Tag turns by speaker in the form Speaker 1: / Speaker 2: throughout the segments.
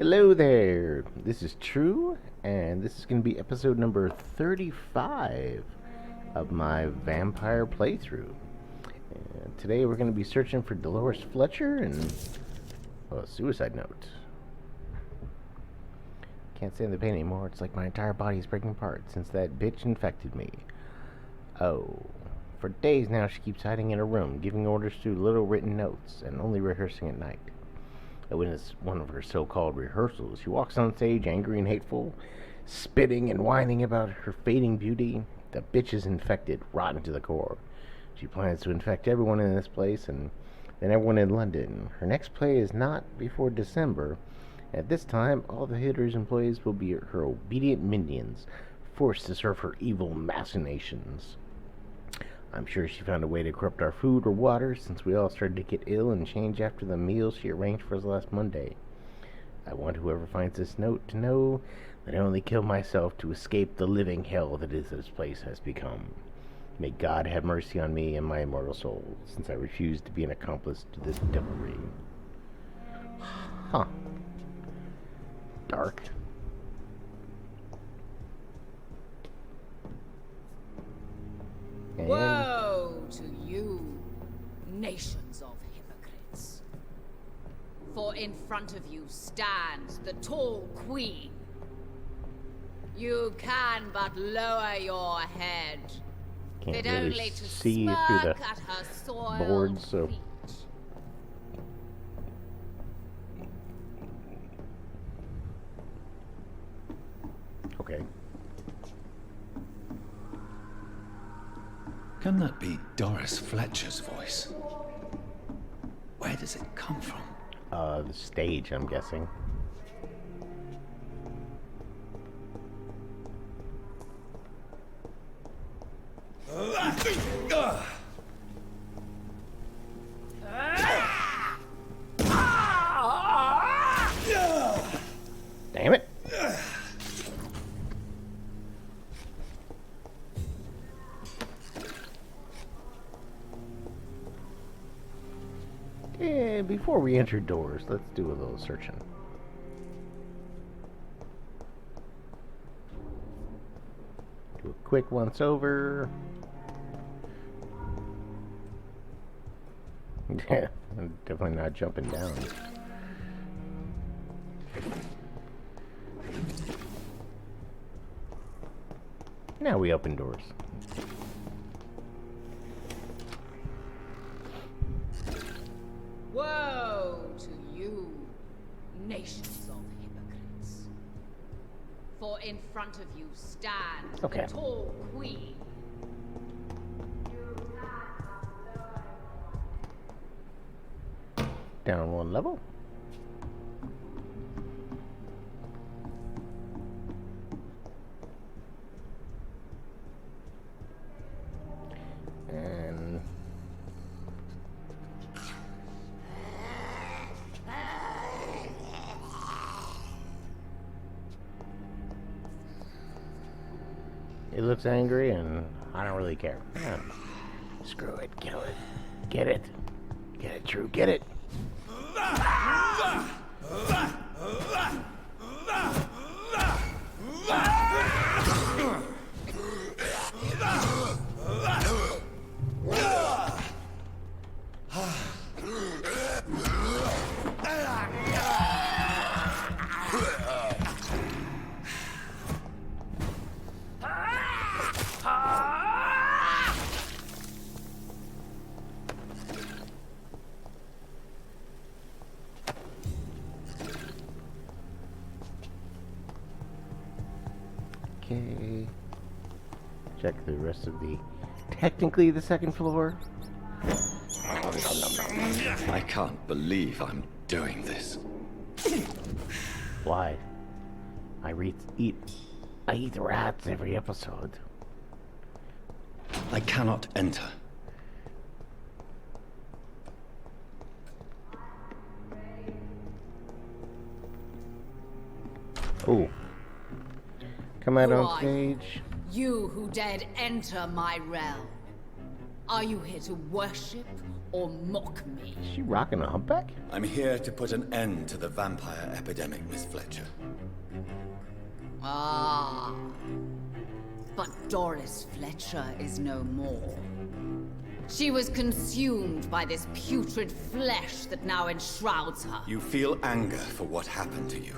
Speaker 1: Hello there, this is True, and this is going to be episode number 35 of my Vampyr playthrough. And today we're going to be searching for Dolores Fletcher and a suicide note. Can't stand the pain anymore. It's like my entire body is breaking apart since that bitch infected me. Oh, for days now she keeps hiding in her room, giving orders through little written notes, and only rehearsing at night. I witnessed one of her so-called rehearsals. She walks on stage, angry and hateful, spitting and whining about her fading beauty. The bitch is infected, rotten to the core. She plans to infect everyone in this place, and then everyone in London. Her next play is not before December. At this time, all the theater's employees will be her obedient minions, forced to serve her evil machinations. I'm sure she found a way to corrupt our food or water, since we all started to get ill and change after the meal she arranged for us last Monday. I want whoever finds this note to know that I only kill myself to escape the living hell that this place has become. May God have mercy on me and my immortal soul, since I refuse to be an accomplice to this devilry. Huh. Dark.
Speaker 2: Woe to you, nations of hypocrites. For in front of you stands the tall queen. You can but lower your head,
Speaker 1: Can't
Speaker 2: fit
Speaker 1: really
Speaker 2: only to
Speaker 1: see
Speaker 2: smirk
Speaker 1: through the
Speaker 2: at her soiled
Speaker 1: boards, so
Speaker 2: feet.
Speaker 1: okay.
Speaker 3: Can that be Doris Fletcher's voice? Where does it come from?
Speaker 1: The stage, I'm guessing. Damn it! Yeah, before we enter doors, let's do a little searching. Do a quick once over. Yeah, I'm definitely not jumping down. Now we open doors.
Speaker 2: Woe to you, nations of hypocrites. For in front of you stands
Speaker 1: Okay.
Speaker 2: the tall queen.
Speaker 1: Down one level. And it looks angry, and I don't really care. Screw it, kill it. Get it. Get it, True, get it. Okay. Check the rest of technically the second floor.
Speaker 3: I can't believe I'm doing this.
Speaker 1: Why? I eat rats every episode.
Speaker 3: I cannot enter.
Speaker 1: Oh. Come out
Speaker 2: Who
Speaker 1: on
Speaker 2: are
Speaker 1: stage.
Speaker 2: You who dared enter my realm. Are you here to worship or mock me.
Speaker 1: Is she rocking a humpback?
Speaker 3: I'm here to put an end to the vampire epidemic, Miss Fletcher.
Speaker 2: Ah. But Doris Fletcher is no more. She was consumed by this putrid flesh that now enshrouds her.
Speaker 3: You feel anger for what happened to you.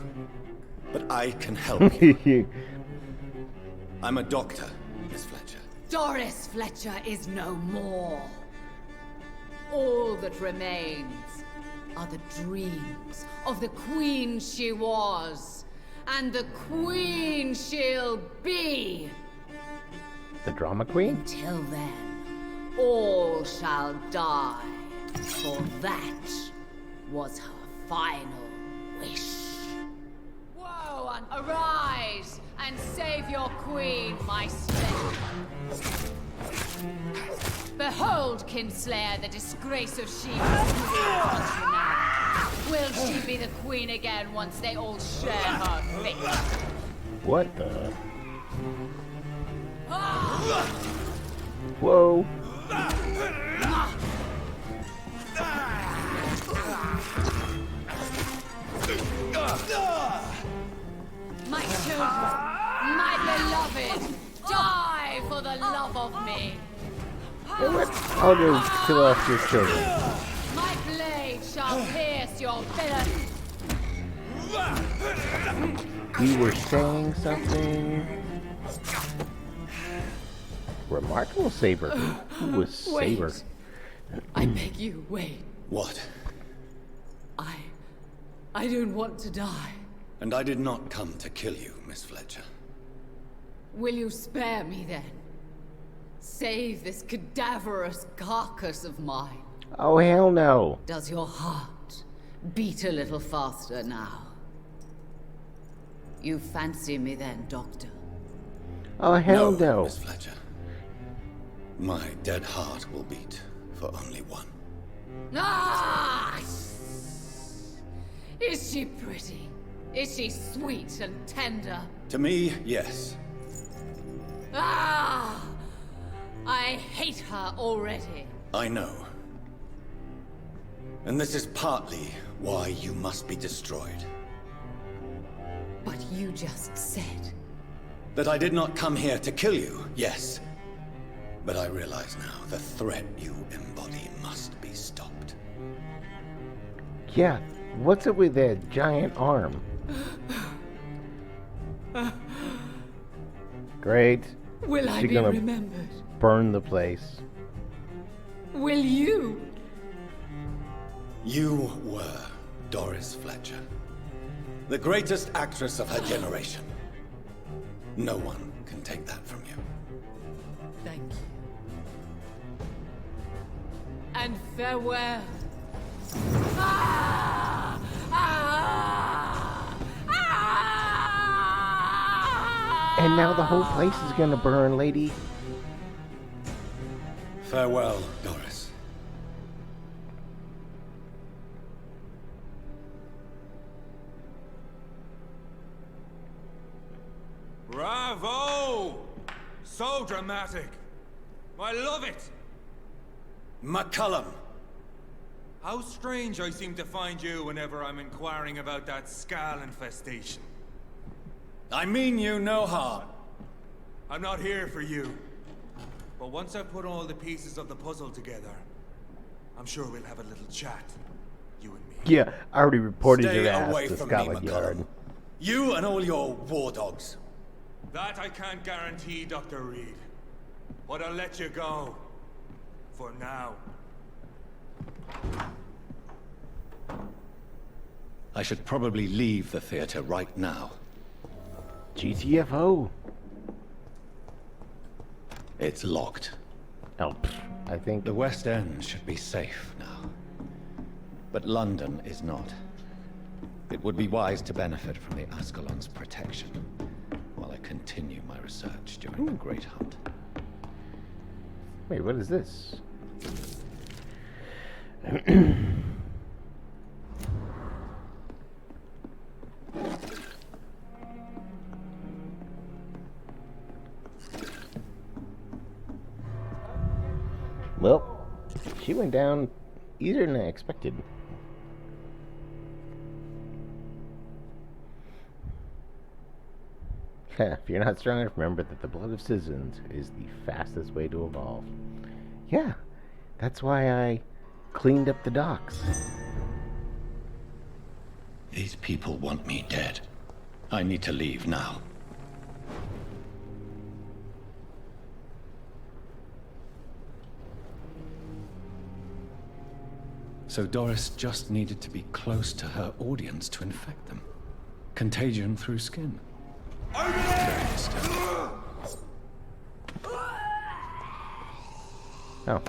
Speaker 3: But I can help you. I'm a doctor, Miss Fletcher.
Speaker 2: Doris Fletcher is no more. All that remains are the dreams of the queen she was, and the queen she'll be.
Speaker 1: The drama queen?
Speaker 2: Till then, all shall die, for that was her final wish. Woe, arise and save your queen, my slave. Behold, Kinslayer, the disgrace of Sheba. Will she be the queen again once they all share her fate?
Speaker 1: What the? Whoa.
Speaker 2: My children, my beloved, die for the love of me.
Speaker 1: I'll go kill off your children.
Speaker 2: My blade shall pierce your villain.
Speaker 1: You were saying something? Remarkable Saber. Who was Saber?
Speaker 2: Wait. I beg you, wait.
Speaker 3: What?
Speaker 2: I don't want to die.
Speaker 3: And I did not come to kill you, Miss Fletcher.
Speaker 2: Will you spare me then? Save this cadaverous carcass of mine.
Speaker 1: Oh, hell no.
Speaker 2: Does your heart beat a little faster now? You fancy me then, Doctor?
Speaker 1: Oh, hell no.
Speaker 3: Miss Fletcher. My dead heart will beat for only one.
Speaker 2: Ah! Is she pretty? Is she sweet and tender?
Speaker 3: To me, yes.
Speaker 2: Ah! I hate her already.
Speaker 3: I know. And this is partly why you must be destroyed.
Speaker 2: But you just said...
Speaker 3: That I did not come here to kill you, yes. But I realize now the threat you embody must be stopped.
Speaker 1: Yeah, what's it with that giant arm? Great.
Speaker 2: Will I
Speaker 1: She's
Speaker 2: be
Speaker 1: gonna
Speaker 2: remembered?
Speaker 1: burn the place.
Speaker 2: Will you?
Speaker 3: You were Doris Fletcher. The greatest actress of her generation. No one can take that from you.
Speaker 2: Thank you. And farewell. Ah! Ah! Ah!
Speaker 1: And now the whole place is gonna burn, lady.
Speaker 3: Farewell, Doris.
Speaker 4: Bravo! So dramatic. I love it.
Speaker 3: McCullum!
Speaker 4: How strange I seem to find you whenever I'm inquiring about that Skal infestation.
Speaker 3: I mean you no harm.
Speaker 4: I'm not here for you. But once I've put all the pieces of the puzzle together, I'm sure we'll have a little chat. You and me.
Speaker 1: Yeah, I already reported
Speaker 3: Stay
Speaker 1: your ass
Speaker 3: away
Speaker 1: to
Speaker 3: from
Speaker 1: Scotland
Speaker 3: me,
Speaker 1: Yard.
Speaker 3: McCullum. You and all your war dogs.
Speaker 4: That I can't guarantee, Dr. Reed. But I'll let you go. For now.
Speaker 3: I should probably leave the theater right now.
Speaker 1: GTFO.
Speaker 3: It's locked.
Speaker 1: Oh, I think
Speaker 3: The West End should be safe now. But London is not. It would be wise to benefit from the Ascalon's protection while I continue my research during the Great Hunt.
Speaker 1: Wait, what is this? Well, she went down easier than I expected. If you're not strong enough, remember that the blood of citizens is the fastest way to evolve. Yeah, that's why I cleaned up the docks.
Speaker 3: These people want me dead. I need to leave now. So Doris just needed to be close to her audience to infect them. Contagion through skin. Very disturbing.
Speaker 1: Oh.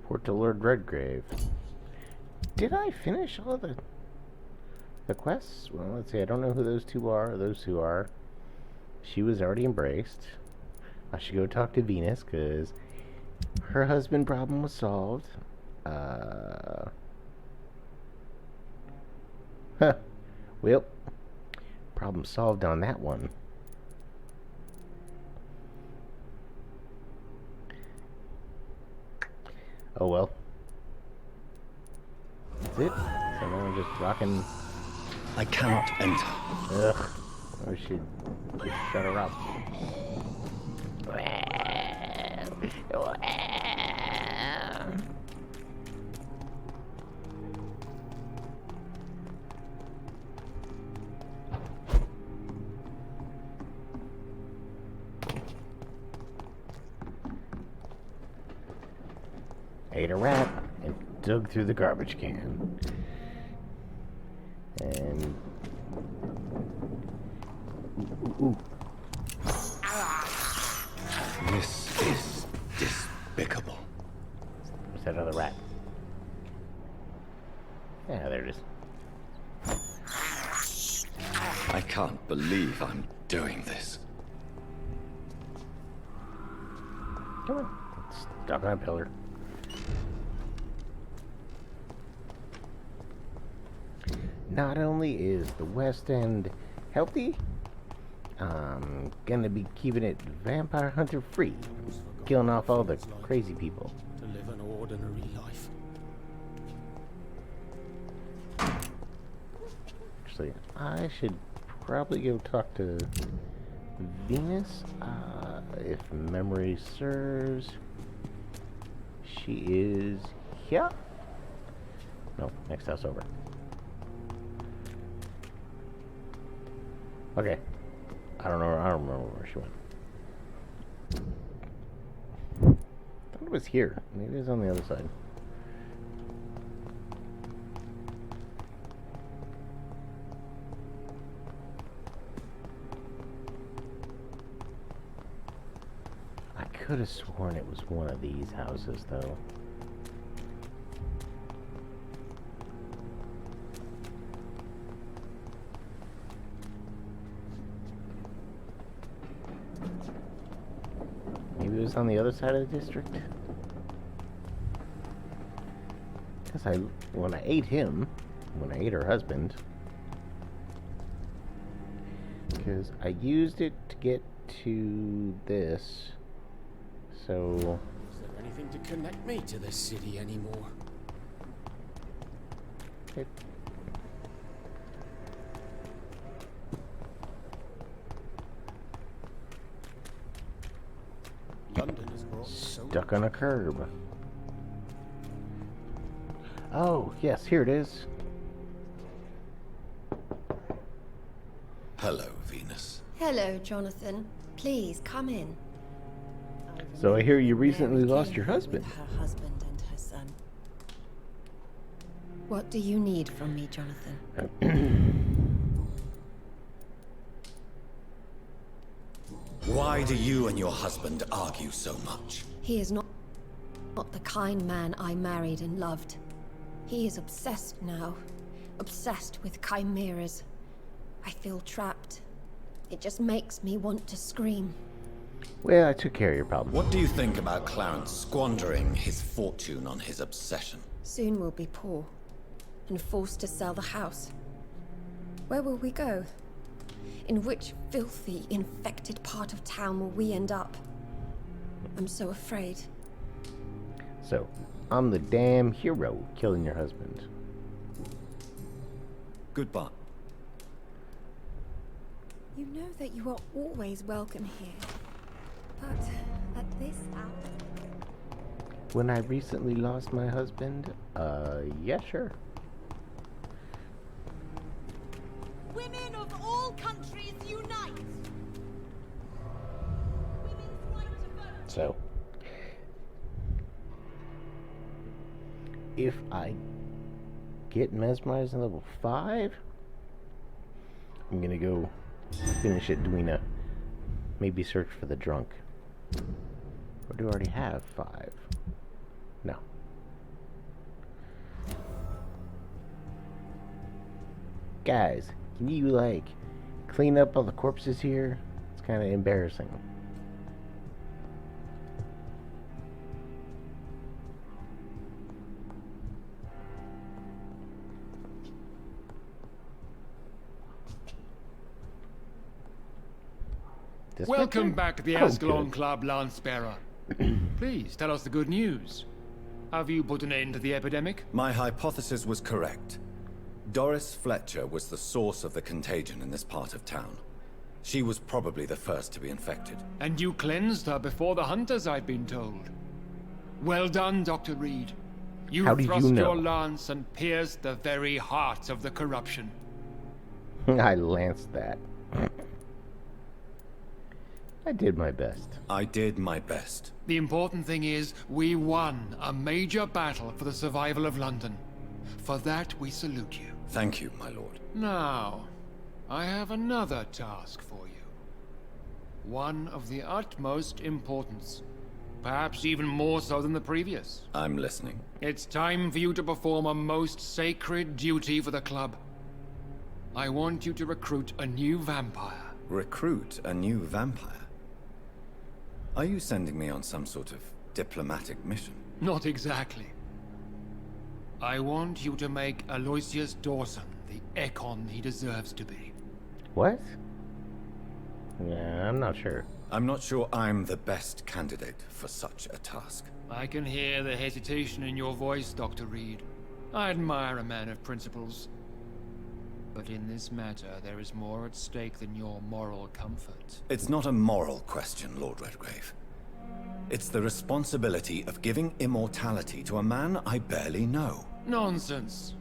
Speaker 1: Port to Lord Redgrave. Did I finish all of the quests? Well, let's see. I don't know who those two are. Those two are. She was already embraced. I should go talk to Venus, because her husband problem was solved. Well, problem solved on that one. Oh well. That's it. So now we're just rocking.
Speaker 3: I cannot enter.
Speaker 1: Ugh. I should just shut her up. Ate a rat and dug through the garbage can. And ooh.
Speaker 3: This is despicable.
Speaker 1: Where's that other rat? Yeah, there it is.
Speaker 3: I can't believe I'm doing this.
Speaker 1: Come on. It's stuck on a pillar. Not only is the West End healthy, I'm gonna be keeping it vampire hunter free, killing off all the crazy people.
Speaker 5: To live an ordinary life.
Speaker 1: Actually, I should probably go talk to Venus, if memory serves. She is here. No, next house over. Okay. I don't remember where she went. I thought it was here. Maybe it's on the other side. I could have sworn it was one of these houses, though. Maybe it was on the other side of the district. Because when I ate him, when I ate her husband, because I used it to get to this, so...
Speaker 5: Is there anything to connect me to this city anymore?
Speaker 1: It,
Speaker 5: London has brought so
Speaker 1: stuck on a curb. Oh, yes, here it is.
Speaker 3: Hello, Venus.
Speaker 6: Hello, Jonathan. Please, come in.
Speaker 1: So I hear you recently
Speaker 6: Mary
Speaker 1: lost
Speaker 6: came
Speaker 1: your
Speaker 6: here
Speaker 1: husband.
Speaker 6: with her husband and her son. What do you need from me, Jonathan?
Speaker 3: Why do you and your husband argue so much?
Speaker 6: He is not the kind man I married and loved. He is obsessed now. Obsessed with chimeras. I feel trapped. It just makes me want to scream.
Speaker 1: Well, I took care of your problem.
Speaker 3: What do you think about Clarence squandering his fortune on his obsession?
Speaker 6: Soon we'll be poor and forced to sell the house. Where will we go? In which filthy, infected part of town will we end up? I'm so afraid.
Speaker 1: So, I'm the damn hero killing your husband.
Speaker 3: Goodbye.
Speaker 6: You know that you are always welcome here. But at this hour...
Speaker 1: When I recently lost my husband, yeah, sure.
Speaker 2: Women of all countries unite! Women's right to vote!
Speaker 1: So, if I get mesmerized in level 5, I'm gonna go finish it doing a maybe search for the drunk. Or do I already have 5? No. Guys, can you like clean up all the corpses here? It's kind of embarrassing. This
Speaker 5: Welcome
Speaker 1: picture?
Speaker 5: back to the
Speaker 1: Oh,
Speaker 5: Ascalon
Speaker 1: good.
Speaker 5: Club, Lancebearer. Please, tell us the good news. Have you put an end to the epidemic?
Speaker 3: My hypothesis was correct. Doris Fletcher was the source of the contagion in this part of town. She was probably the first to be infected.
Speaker 5: And you cleansed her before the hunters, I've been told. Well done, Dr. Reed. You
Speaker 1: How did
Speaker 5: thrust
Speaker 1: you know?
Speaker 5: your lance and pierced the very heart of the corruption.
Speaker 1: I lanced that. I did my best.
Speaker 3: I did my best.
Speaker 5: The important thing is, we won a major battle for the survival of London. For that, we salute you.
Speaker 3: Thank you, my lord.
Speaker 5: Now, I have another task for you. One of the utmost importance. Perhaps even more so than the previous.
Speaker 3: I'm listening.
Speaker 5: It's time for you to perform a most sacred duty for the club. I want you to recruit a new vampire.
Speaker 3: Recruit a new vampire? Are you sending me on some sort of diplomatic mission?
Speaker 5: Not exactly. I want you to make Aloysius Dawson the Ekon he deserves to be.
Speaker 1: What? Yeah, I'm not sure.
Speaker 3: I'm not sure I'm the best candidate for such a task.
Speaker 5: I can hear the hesitation in your voice, Dr. Reed. I admire a man of principles. But in this matter, there is more at stake than your moral comfort.
Speaker 3: It's not a moral question, Lord Redgrave. It's the responsibility of giving immortality to a man I barely know.
Speaker 5: Nonsense.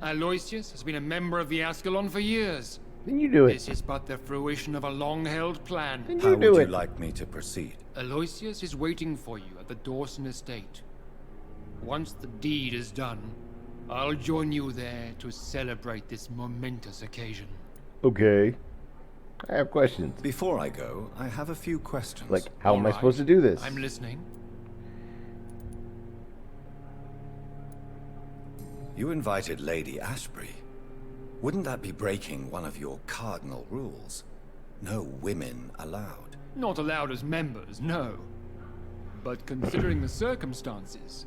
Speaker 5: Aloysius has been a member of the Ascalon for years.
Speaker 1: Then you do it.
Speaker 5: This is but the fruition of a long-held plan.
Speaker 1: Then
Speaker 3: How
Speaker 1: you
Speaker 3: would
Speaker 1: do
Speaker 3: you
Speaker 1: it.
Speaker 3: like me to proceed?
Speaker 5: Aloysius is waiting for you at the Dawson estate. Once the deed is done, I'll join you there to celebrate this momentous occasion.
Speaker 1: Okay. I have questions.
Speaker 3: Before I go, I have a few questions.
Speaker 1: Like, how am I
Speaker 5: Alright,
Speaker 1: supposed to do this?
Speaker 5: I'm listening.
Speaker 3: You invited Lady Ashbury. Wouldn't that be breaking one of your cardinal rules? No women allowed.
Speaker 5: Not allowed as members, no. But considering the circumstances,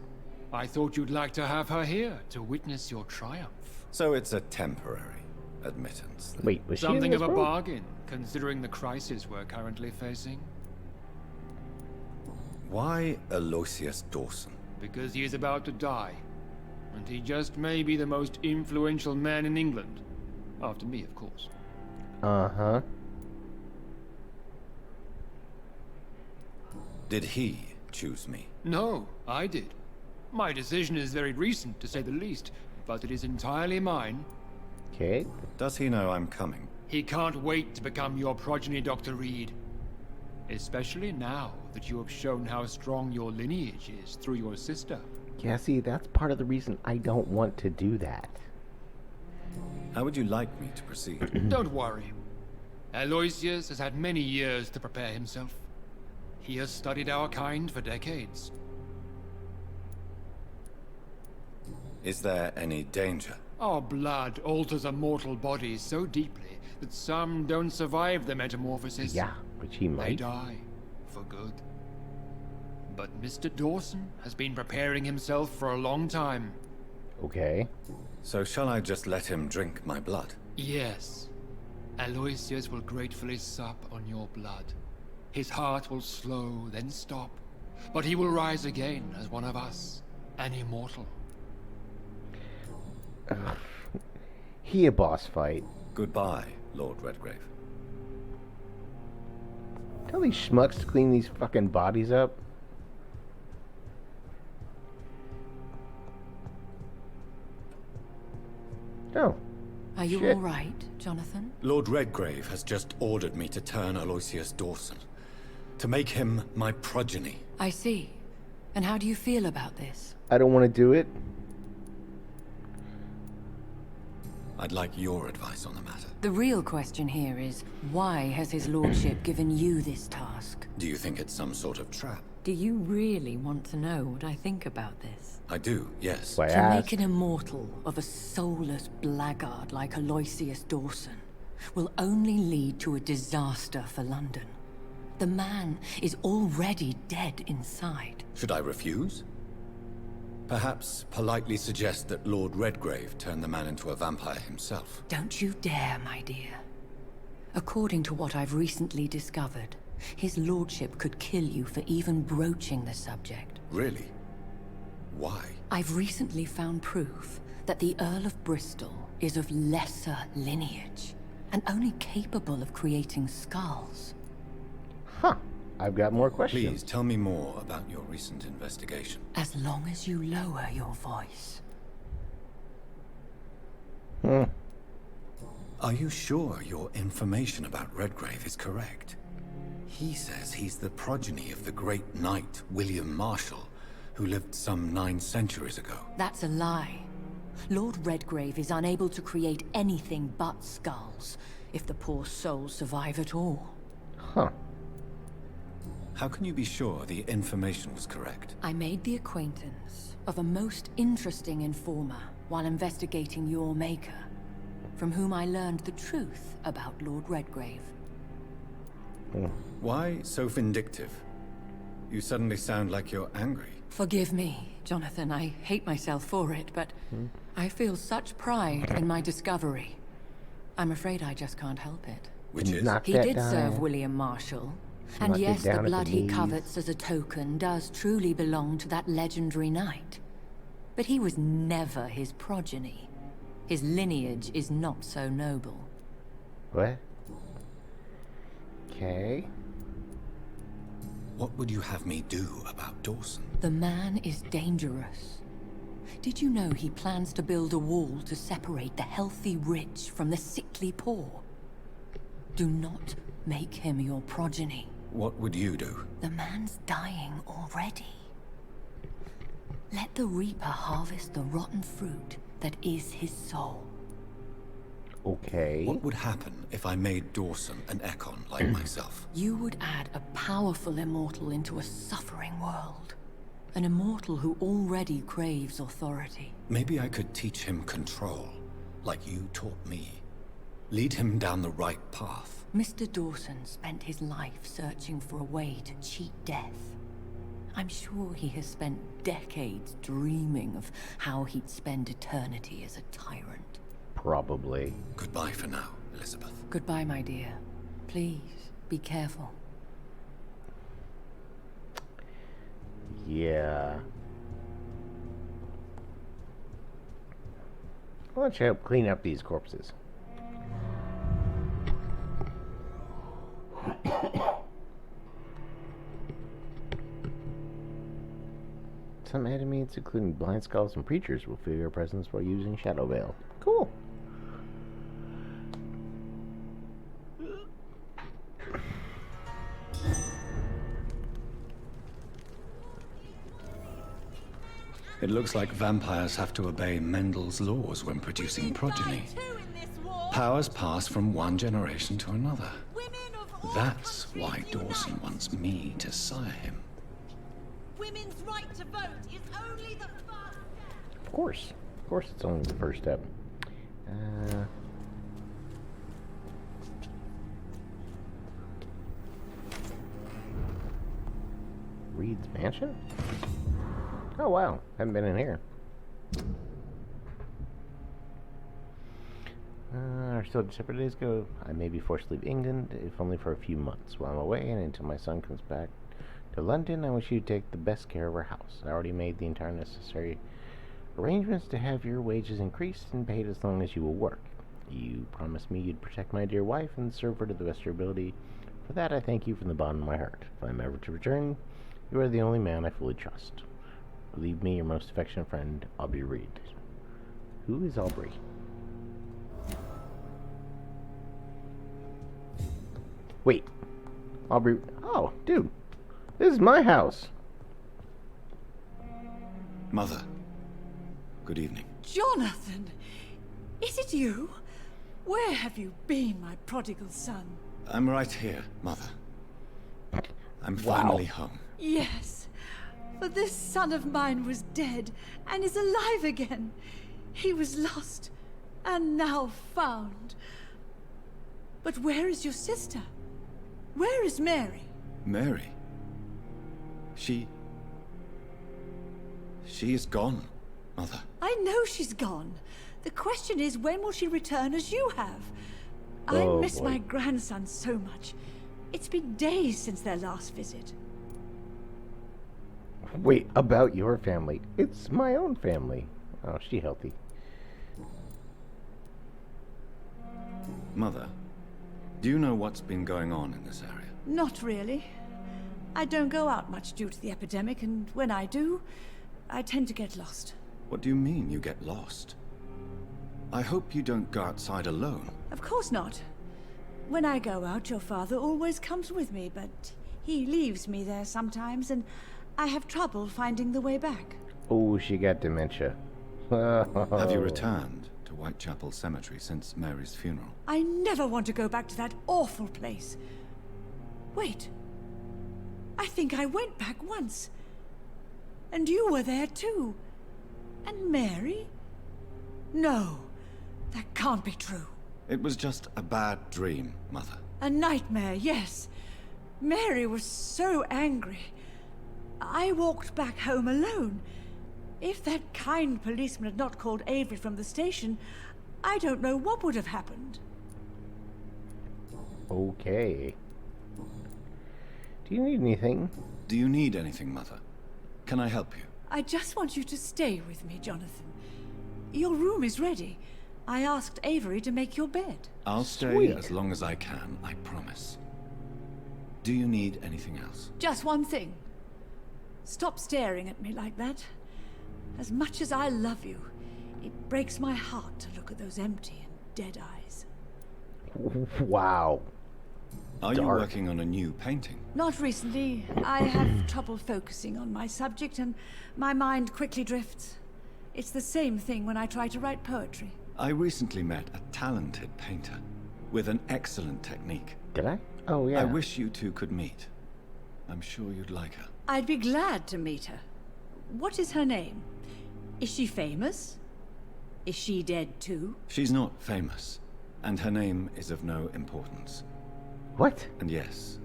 Speaker 5: I thought you'd like to have her here to witness your triumph.
Speaker 3: So it's a temporary admittance.
Speaker 1: Wait, was she in
Speaker 5: Something
Speaker 1: this
Speaker 5: of a
Speaker 1: world?
Speaker 5: bargain, considering the crisis we're currently facing.
Speaker 3: Why Aloysius Dawson?
Speaker 5: Because he is about to die. And he just may be the most influential man in England. After me, of course.
Speaker 1: Uh-huh.
Speaker 3: Did he choose me?
Speaker 5: No, I did. My decision is very recent, to say the least, but it is entirely mine.
Speaker 1: Okay.
Speaker 3: Does he know I'm coming?
Speaker 5: He can't wait to become your progeny, Dr. Reed. Especially now that you have shown how strong your lineage is through your sister.
Speaker 1: Yeah, see, that's part of the reason I don't want to do that.
Speaker 3: How would you like me to proceed?
Speaker 5: Don't worry. Aloysius has had many years to prepare himself. He has studied our kind for decades.
Speaker 3: Is there any danger?
Speaker 5: Our blood alters a mortal body so deeply that some don't survive the metamorphosis.
Speaker 1: Yeah, which he
Speaker 5: They
Speaker 1: might.
Speaker 5: die for good. But Mr. Dawson has been preparing himself for a long time.
Speaker 1: Okay.
Speaker 3: So shall I just let him drink my blood?
Speaker 5: Yes. Aloysius will gratefully sup on your blood. His heart will slow, then stop, But he will rise again as one of us, an immortal.
Speaker 1: He a boss fight.
Speaker 3: Goodbye, Lord Redgrave.
Speaker 1: Tell these schmucks to clean these fucking bodies up. Oh.
Speaker 7: Are you
Speaker 1: Shit.
Speaker 7: all right, Jonathan?
Speaker 3: Lord Redgrave has just ordered me to turn Aloysius Dawson, to make him my progeny.
Speaker 7: I see. And how do you feel about this?
Speaker 1: I don't want to do it.
Speaker 3: I'd like your advice on the matter.
Speaker 7: The real question here is, why has his lordship given you this task?
Speaker 3: Do you think it's some sort of trap?
Speaker 7: Do you really want to know what I think about this?
Speaker 3: I do, yes.
Speaker 1: Why
Speaker 7: To
Speaker 1: ask?
Speaker 7: make an immortal of a soulless blackguard like Aloysius Dawson will only lead to a disaster for London. The man is already dead inside.
Speaker 3: Should I refuse? Perhaps politely suggest that Lord Redgrave turn the man into a vampire himself.
Speaker 7: Don't you dare, my dear. According to what I've recently discovered, his lordship could kill you for even broaching the subject.
Speaker 3: Really? Why?
Speaker 7: I've recently found proof that the Earl of Bristol is of lesser lineage and only capable of creating skulls.
Speaker 1: Huh. I've got more questions.
Speaker 3: Please tell me more about your recent investigation.
Speaker 7: As long as you lower your voice.
Speaker 3: Are you sure your information about Redgrave is correct? He says he's the progeny of the great knight William Marshall, who lived some 9 centuries ago.
Speaker 7: That's a lie. Lord Redgrave is unable to create anything but skulls, if the poor souls survive at all.
Speaker 1: Huh.
Speaker 3: How can you be sure the information was correct?
Speaker 7: I made the acquaintance of a most interesting informer while investigating your maker, from whom I learned the truth about Lord Redgrave.
Speaker 3: Why so vindictive? You suddenly sound like you're angry.
Speaker 7: Forgive me, Jonathan. I hate myself for it, but I feel such pride in my discovery. I'm afraid I just can't help it.
Speaker 3: Which is?
Speaker 1: Knock
Speaker 7: He
Speaker 1: that
Speaker 7: did
Speaker 1: down.
Speaker 7: serve William Marshall. And
Speaker 1: Knock it
Speaker 7: yes,
Speaker 1: down
Speaker 7: the
Speaker 1: at the
Speaker 7: blood he
Speaker 1: knees.
Speaker 7: covets as a token does truly belong to that legendary knight. But he was never his progeny. His lineage is not so noble.
Speaker 1: What? Okay.
Speaker 3: What would you have me do about Dawson?
Speaker 7: The man is dangerous. Did you know he plans to build a wall to separate the healthy rich from the sickly poor? Do not make him your progeny.
Speaker 3: What would you do?
Speaker 7: The man's dying already. Let the Reaper harvest the rotten fruit that is his soul.
Speaker 1: Okay.
Speaker 3: What would happen if I made Dawson an Ekon like myself?
Speaker 7: You would add a powerful immortal into a suffering world. An immortal who already craves authority.
Speaker 3: Maybe I could teach him control, like you taught me. Lead him down the right path.
Speaker 7: Mr. Dawson spent his life searching for a way to cheat death. I'm sure he has spent decades dreaming of how he'd spend eternity as a tyrant.
Speaker 1: Probably.
Speaker 3: Goodbye for now, Elizabeth.
Speaker 7: Goodbye, my dear. Please, be careful.
Speaker 1: Yeah. Why don't you help clean up these corpses? Some enemies, including blind skulls and preachers, will feel your presence while using Shadow Veil. Cool.
Speaker 3: It looks like vampires have to obey Mendel's laws when producing progeny. Powers pass from one generation to another. That's why Dawson wants me to sire him.
Speaker 2: Women's right to vote is only the first step.
Speaker 1: Of course, it's only the first step. Reed's mansion? Oh wow, haven't been in here. Our still separate days ago, I may be forced to leave England, if only for a few months. While I'm away and until my son comes back To London, I wish you'd take the best care of our house. I already made the entire necessary arrangements to have your wages increased and paid as long as you will work. You promised me you'd protect my dear wife and serve her to the best of your ability. For that, I thank you from the bottom of my heart. If I'm ever to return, you are the only man I fully trust. Believe me, your most affectionate friend, Aubrey Reed. Who is Aubrey? Wait. Aubrey... Oh, dude. This is my house.
Speaker 3: Mother, good evening.
Speaker 8: Jonathan! Is it you? Where have you been, my prodigal son?
Speaker 3: I'm right here, Mother. I'm finally home.
Speaker 8: Yes, for this son of mine was dead and is alive again. He was lost and now found. But where is your sister? Where is Mary?
Speaker 3: Mary? She is gone, Mother.
Speaker 8: I know she's gone. The question is, when will she return as you have?
Speaker 1: Oh,
Speaker 8: I miss
Speaker 1: boy.
Speaker 8: my grandson so much. It's been days since their last visit.
Speaker 1: Wait, about your family. It's my own family. Oh, she healthy.
Speaker 3: Mother, do you know what's been going on in this area?
Speaker 8: Not really. I don't go out much due to the epidemic, and when I do, I tend to get lost.
Speaker 3: What do you mean you get lost? I hope you don't go outside alone.
Speaker 8: Of course not. When I go out, your father always comes with me, but he leaves me there sometimes, and I have trouble finding the way back.
Speaker 1: Oh, she got dementia.
Speaker 3: Have you returned to Whitechapel Cemetery since Mary's funeral?
Speaker 8: I never want to go back to that awful place. Wait. I think I went back once. And you were there too. And Mary? No, that can't be true.
Speaker 3: It was just a bad dream, Mother.
Speaker 8: A nightmare, yes. Mary was so angry. I walked back home alone. If that kind policeman had not called Avery from the station, I don't know what would have happened.
Speaker 1: Okay. Do you need anything?
Speaker 3: Do you need anything, Mother? Can I help you?
Speaker 8: I just want you to stay with me, Jonathan. Your room is ready. I asked Avery to make your bed.
Speaker 3: I'll stay
Speaker 1: Sweet.
Speaker 3: as long as I can, I promise. Do you need anything else?
Speaker 8: Just one thing. Stop staring at me like that. As much as I love you, it breaks my heart to look at those empty and dead eyes.
Speaker 1: Wow.
Speaker 3: Are you
Speaker 1: Dark.
Speaker 3: working on a new painting?
Speaker 8: Not recently. I have trouble focusing on my subject, and my mind quickly drifts. It's the same thing when I try to write poetry.
Speaker 3: I recently met a talented painter with an excellent technique.
Speaker 1: Did I? Oh, yeah.
Speaker 3: I wish you two could meet. I'm sure you'd like her.
Speaker 8: I'd be glad to meet her. What is her name? Is she famous? Is she dead too?
Speaker 3: She's not famous, and her name is of no importance.
Speaker 1: What?
Speaker 3: And yes,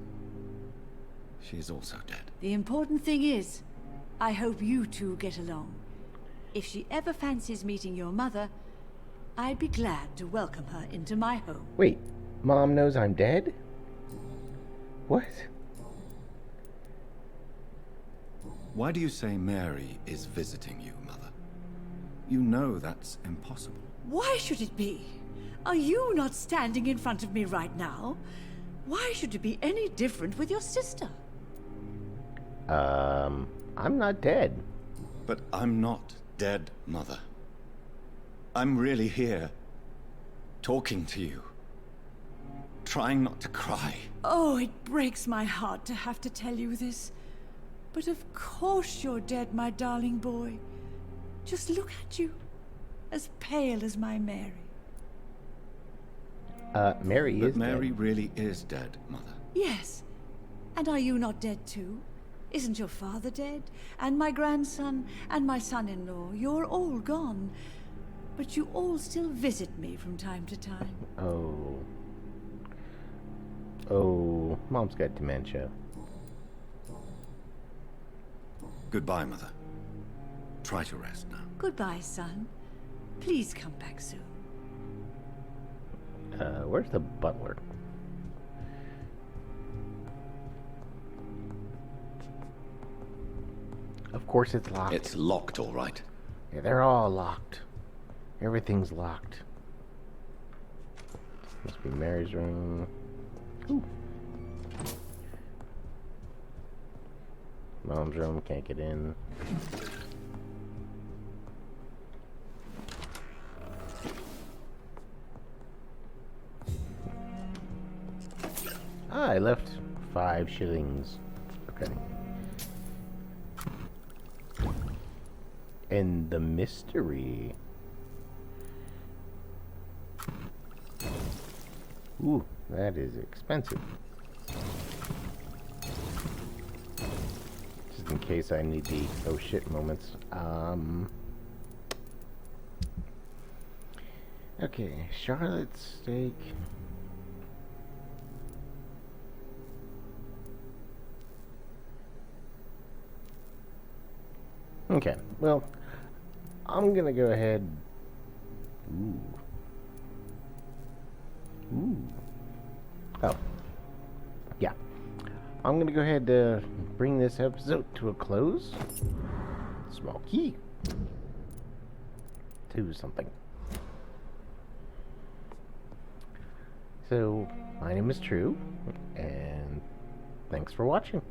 Speaker 3: she is also dead.
Speaker 8: The important thing is, I hope you two get along. If she ever fancies meeting your mother, I'd be glad to welcome her into my home.
Speaker 1: Wait, Mom knows I'm dead? What?
Speaker 3: Why do you say Mary is visiting you, Mother? You know that's impossible.
Speaker 8: Why should it be? Are you not standing in front of me right now? Why should it be any different with your sister?
Speaker 1: I'm not dead.
Speaker 3: But I'm not dead, Mother. I'm really here, talking to you, trying not to cry.
Speaker 8: Oh, it breaks my heart to have to tell you this. But of course you're dead, my darling boy. Just look at you, as pale as my Mary.
Speaker 1: Mary is
Speaker 3: But Mary
Speaker 1: dead.
Speaker 3: really is dead, Mother.
Speaker 8: Yes. And are you not dead too? Isn't your father dead? And my grandson, and my son-in-law? You're all gone. But you all still visit me from time to time.
Speaker 1: Oh. Oh, Mom's got dementia.
Speaker 3: Goodbye, Mother. Try to rest now.
Speaker 8: Goodbye, son. Please come back soon.
Speaker 1: Where's the butler? Of course it's locked.
Speaker 3: It's locked, all right.
Speaker 1: Yeah, they're all locked. Everything's locked. Must be Mary's room. Ooh. Mom's room, can't get in. I left 5 shillings. Okay. And the mystery. Ooh, that is expensive. Just in case I need the oh shit moments. Okay, Charlotte's steak. Okay, well, I'm gonna go ahead. Ooh. Ooh. Oh. Yeah. I'm gonna go ahead and bring this episode to a close. Small key. To something. So, my name is True, and thanks for watching.